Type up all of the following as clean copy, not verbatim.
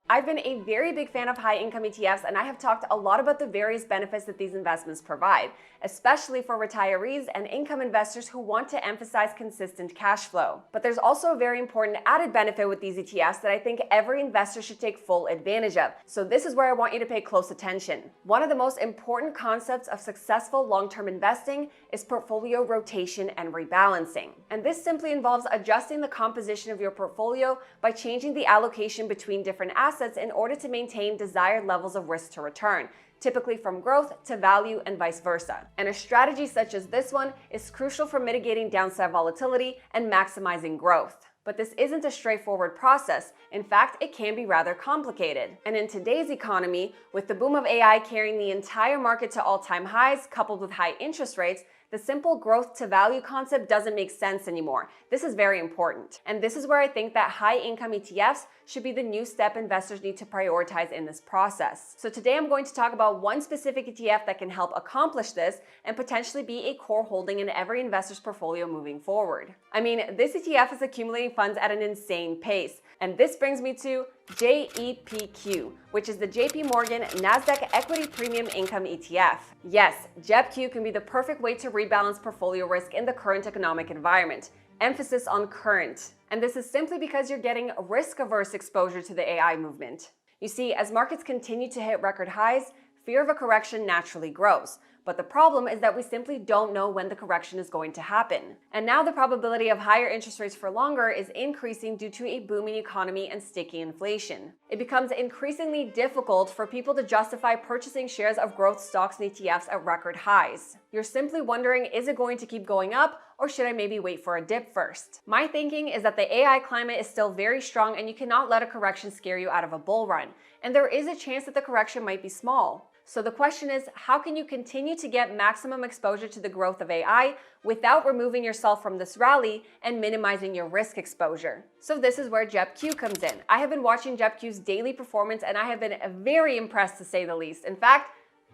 I've been a very big fan of high income ETFs, and I have talked a lot about the various benefits that these investments provide, especially for retirees and income investors who want to emphasize consistent cash flow. But there's also a very important added benefit with these ETFs that I think every investor should take full advantage of. So this is where I want you to pay close attention. One of the most important concepts of successful long-term investing is portfolio rotation and rebalancing. And this simply involves adjusting the composition of your portfolio by changing the allocation between different assets in order to maintain desired levels of risk to return, typically from growth to value and vice versa. And a strategy such as this one is crucial for mitigating downside volatility and maximizing growth. But this isn't a straightforward process. In fact, it can be rather complicated. And in today's economy, with the boom of AI carrying the entire market to all-time highs, coupled with high interest rates, the simple growth to value concept doesn't make sense anymore. This is very important. And this is where I think that high income ETFs should be the new step investors need to prioritize in this process. So today I'm going to talk about one specific ETF that can help accomplish this and potentially be a core holding in every investor's portfolio moving forward. I mean, this ETF is accumulating funds at an insane pace. And this brings me to JEPQ, which is the JP Morgan Nasdaq Equity Premium Income ETF. Yes, JEPQ can be the perfect way to rebalance portfolio risk in the current economic environment. Emphasis on current. And this is simply because you're getting risk-averse exposure to the AI movement. You see, as markets continue to hit record highs, fear of a correction naturally grows. But the problem is that we simply don't know when the correction is going to happen. And now the probability of higher interest rates for longer is increasing due to a booming economy and sticky inflation. It becomes increasingly difficult for people to justify purchasing shares of growth stocks and ETFs at record highs. You're simply wondering, is it going to keep going up, or should I maybe wait for a dip first? My thinking is that the AI climate is still very strong and you cannot let a correction scare you out of a bull run. And there is a chance that the correction might be small. So the question is, how can you continue to get maximum exposure to the growth of AI without removing yourself from this rally and minimizing your risk exposure? So this is where JEPQ comes in. I have been watching JEPQ's daily performance and I have been very impressed, to say the least. In fact,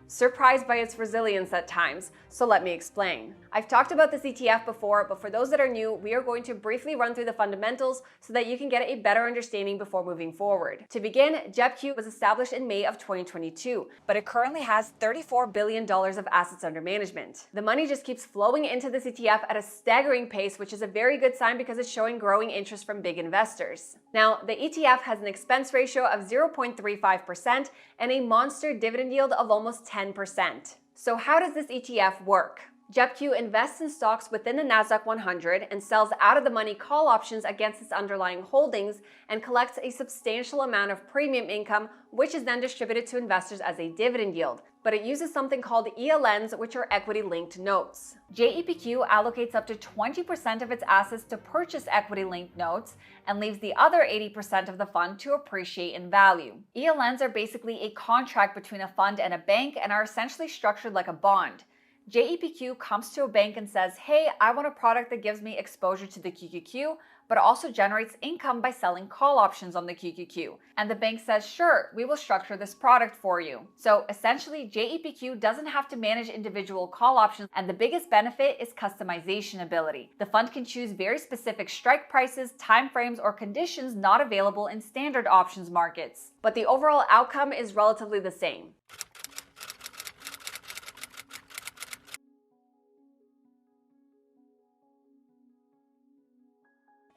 surprised by its resilience at times. So let me explain. I've talked about this ETF before, but for those that are new, we are going to briefly run through the fundamentals so that you can get a better understanding before moving forward. To begin, JEPQ was established in May of 2022, but it currently has $34 billion of assets under management. The money just keeps flowing into this ETF at a staggering pace, which is a very good sign because it's showing growing interest from big investors. Now, the ETF has an expense ratio of 0.35% and a monster dividend yield of almost 10%. So how does this ETF work? JEPQ invests in stocks within the Nasdaq 100 and sells out-of-the-money call options against its underlying holdings and collects a substantial amount of premium income, which is then distributed to investors as a dividend yield. But it uses something called ELNs, which are equity-linked notes. JEPQ allocates up to 20% of its assets to purchase equity-linked notes and leaves the other 80% of the fund to appreciate in value. ELNs are basically a contract between a fund and a bank and are essentially structured like a bond. JEPQ comes to a bank and says, hey, I want a product that gives me exposure to the QQQ, but also generates income by selling call options on the QQQ. And the bank says, sure, we will structure this product for you. So essentially, JEPQ doesn't have to manage individual call options, and the biggest benefit is customization ability. The fund can choose very specific strike prices, timeframes, or conditions not available in standard options markets. But the overall outcome is relatively the same.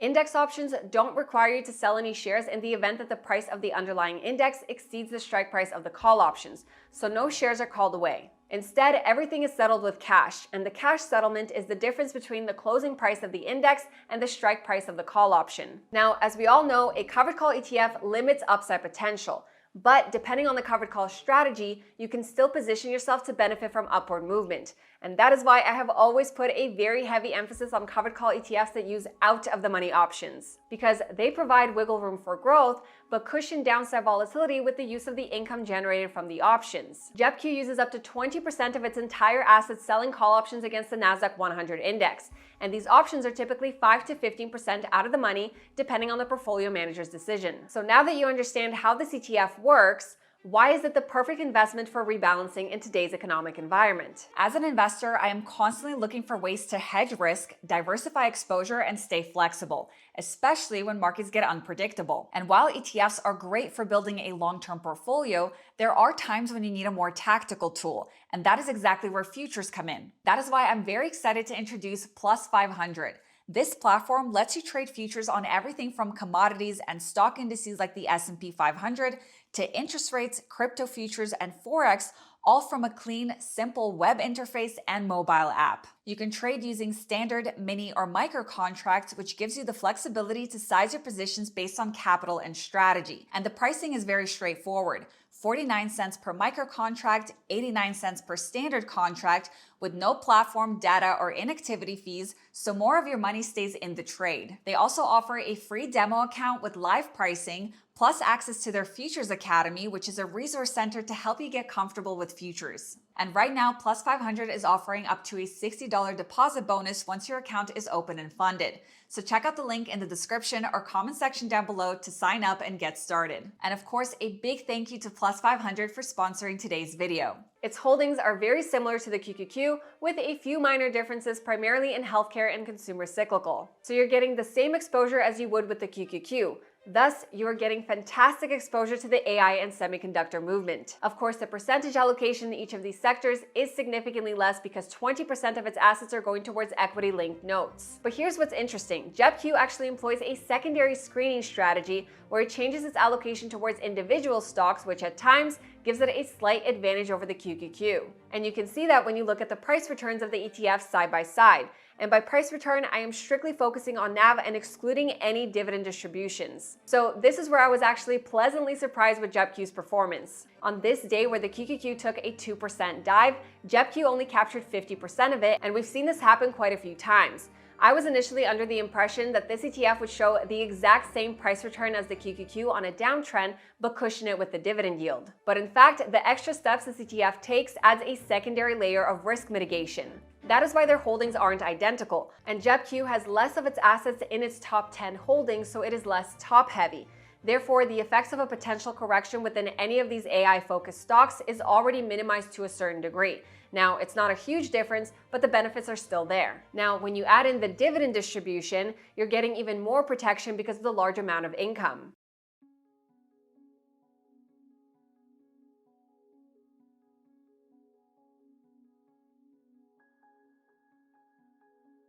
Index options don't require you to sell any shares in the event that the price of the underlying index exceeds the strike price of the call options, so no shares are called away. Instead, everything is settled with cash, and the cash settlement is the difference between the closing price of the index and the strike price of the call option. Now, as we all know, a covered call ETF limits upside potential. But depending on the covered call strategy, you can still position yourself to benefit from upward movement. And that is why I have always put a very heavy emphasis on covered call ETFs that use out-of-the-money options, because they provide wiggle room for growth, but cushion downside volatility with the use of the income generated from the options. JEPQ uses up to 20% of its entire assets selling call options against the Nasdaq 100 index. And these options are typically 5 to 15% out of the money, depending on the portfolio manager's decision. So now that you understand how this ETF works, Why is it the perfect investment for rebalancing in today's economic environment? As an investor, I am constantly looking for ways to hedge risk, diversify exposure, and stay flexible, especially when markets get unpredictable. And while ETFs are great for building a long-term portfolio, there are times when you need a more tactical tool, and that is exactly where futures come in. That is why I'm very excited to introduce Plus 500. This platform lets you trade futures on everything from commodities and stock indices like the S&P 500 to interest rates, crypto futures, and Forex, all from a clean, simple web interface and mobile app. You can trade using standard, mini, or micro contracts, which gives you the flexibility to size your positions based on capital and strategy. And the pricing is very straightforward. 49 cents per micro contract, 89 cents per standard contract, with no platform, data, or inactivity fees, so more of your money stays in the trade. They also offer a free demo account with live pricing, plus access to their Futures Academy, which is a resource center to help you get comfortable with futures. And right now, Plus 500 is offering up to a $60 deposit bonus once your account is open and funded. So check out the link in the description or comment section down below to sign up and get started. And of course, a big thank you to Plus 500 for sponsoring today's video. Its holdings are very similar to the QQQ, with a few minor differences primarily in healthcare and consumer cyclical. So you're getting the same exposure as you would with the QQQ. Thus, you are getting fantastic exposure to the AI and semiconductor movement. Of course, the percentage allocation in each of these sectors is significantly less because 20% of its assets are going towards equity-linked notes. But here's what's interesting. JEPQ actually employs a secondary screening strategy where it changes its allocation towards individual stocks, which at times gives it a slight advantage over the QQQ. And you can see that when you look at the price returns of the ETFs side by side. And by price return, I am strictly focusing on NAV and excluding any dividend distributions. So this is where I was actually pleasantly surprised with JEPQ's performance. On this day where the QQQ took a 2% dive, JEPQ only captured 50% of it, and we've seen this happen quite a few times. I was initially under the impression that this ETF would show the exact same price return as the QQQ on a downtrend, but cushion it with the dividend yield. But in fact, the extra steps this ETF takes adds a secondary layer of risk mitigation. That is why their holdings aren't identical, and JEPQ has less of its assets in its top 10 holdings, so it is less top-heavy. Therefore, the effects of a potential correction within any of these AI-focused stocks is already minimized to a certain degree. Now, it's not a huge difference, but the benefits are still there. Now, when you add in the dividend distribution, you're getting even more protection because of the large amount of income.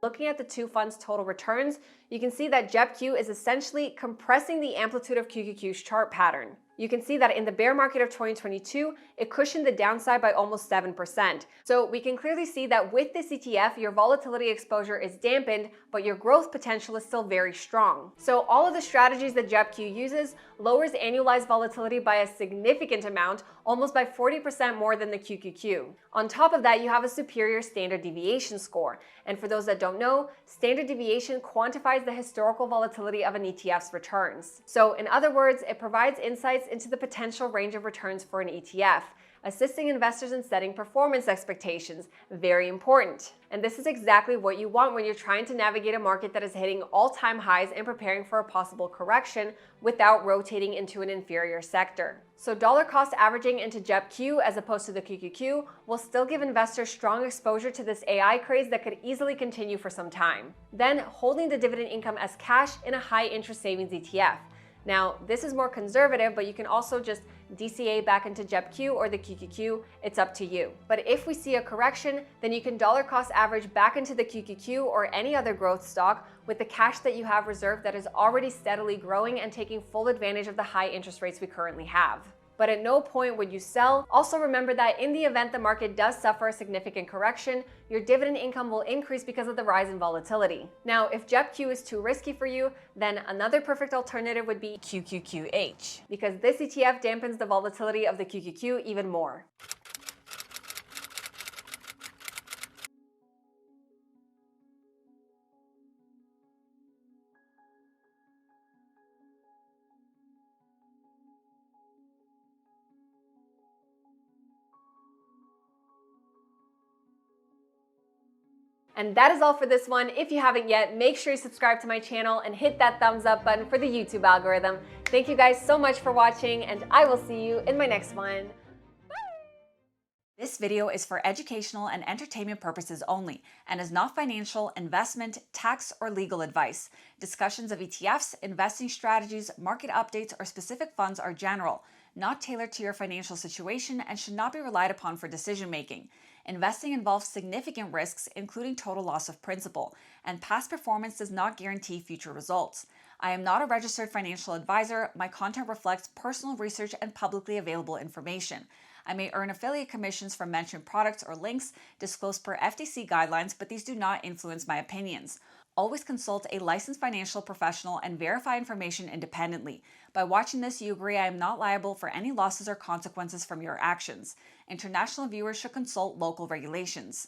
Looking at the two funds' total returns, you can see that JEPQ is essentially compressing the amplitude of QQQ's chart pattern. You can see that in the bear market of 2022, it cushioned the downside by almost 7%. So we can clearly see that with this ETF, your volatility exposure is dampened, but your growth potential is still very strong. So all of the strategies that JEPQ uses lowers annualized volatility by a significant amount, almost by 40% more than the QQQ. On top of that, you have a superior standard deviation score. And for those that don't know, standard deviation quantifies the historical volatility of an ETF's returns. So in other words, it provides insights into the potential range of returns for an ETF, assisting investors in setting performance expectations. Very important. And this is exactly what you want when you're trying to navigate a market that is hitting all-time highs and preparing for a possible correction without rotating into an inferior sector. So dollar cost averaging into JEPQ as opposed to the QQQ will still give investors strong exposure to this AI craze that could easily continue for some time. Then holding the dividend income as cash in a high interest savings ETF. Now, this is more conservative, but you can also just DCA back into JEPQ or the QQQ, it's up to you. But if we see a correction, then you can dollar cost average back into the QQQ or any other growth stock with the cash that you have reserved that is already steadily growing and taking full advantage of the high interest rates we currently have. But at no point would you sell. Also remember that in the event the market does suffer a significant correction, your dividend income will increase because of the rise in volatility. Now, if JEPQ is too risky for you, then another perfect alternative would be QQQH, because this ETF dampens the volatility of the QQQ even more. And that is all for this one. If you haven't yet, make sure you subscribe to my channel and hit that thumbs up button for the YouTube algorithm. Thank you guys so much for watching, and I will see you in my next one. This video is for educational and entertainment purposes only and is not financial, investment, tax, or legal advice. Discussions of ETFs, investing strategies, market updates, or specific funds are general, not tailored to your financial situation, and should not be relied upon for decision making. Investing involves significant risks, including total loss of principal, and past performance does not guarantee future results. I am not a registered financial advisor. My content reflects personal research and publicly available information. I may earn affiliate commissions from mentioned products or links disclosed per FTC guidelines, but these do not influence my opinions. Always consult a licensed financial professional and verify information independently. By watching this, you agree I am not liable for any losses or consequences from your actions. International viewers should consult local regulations.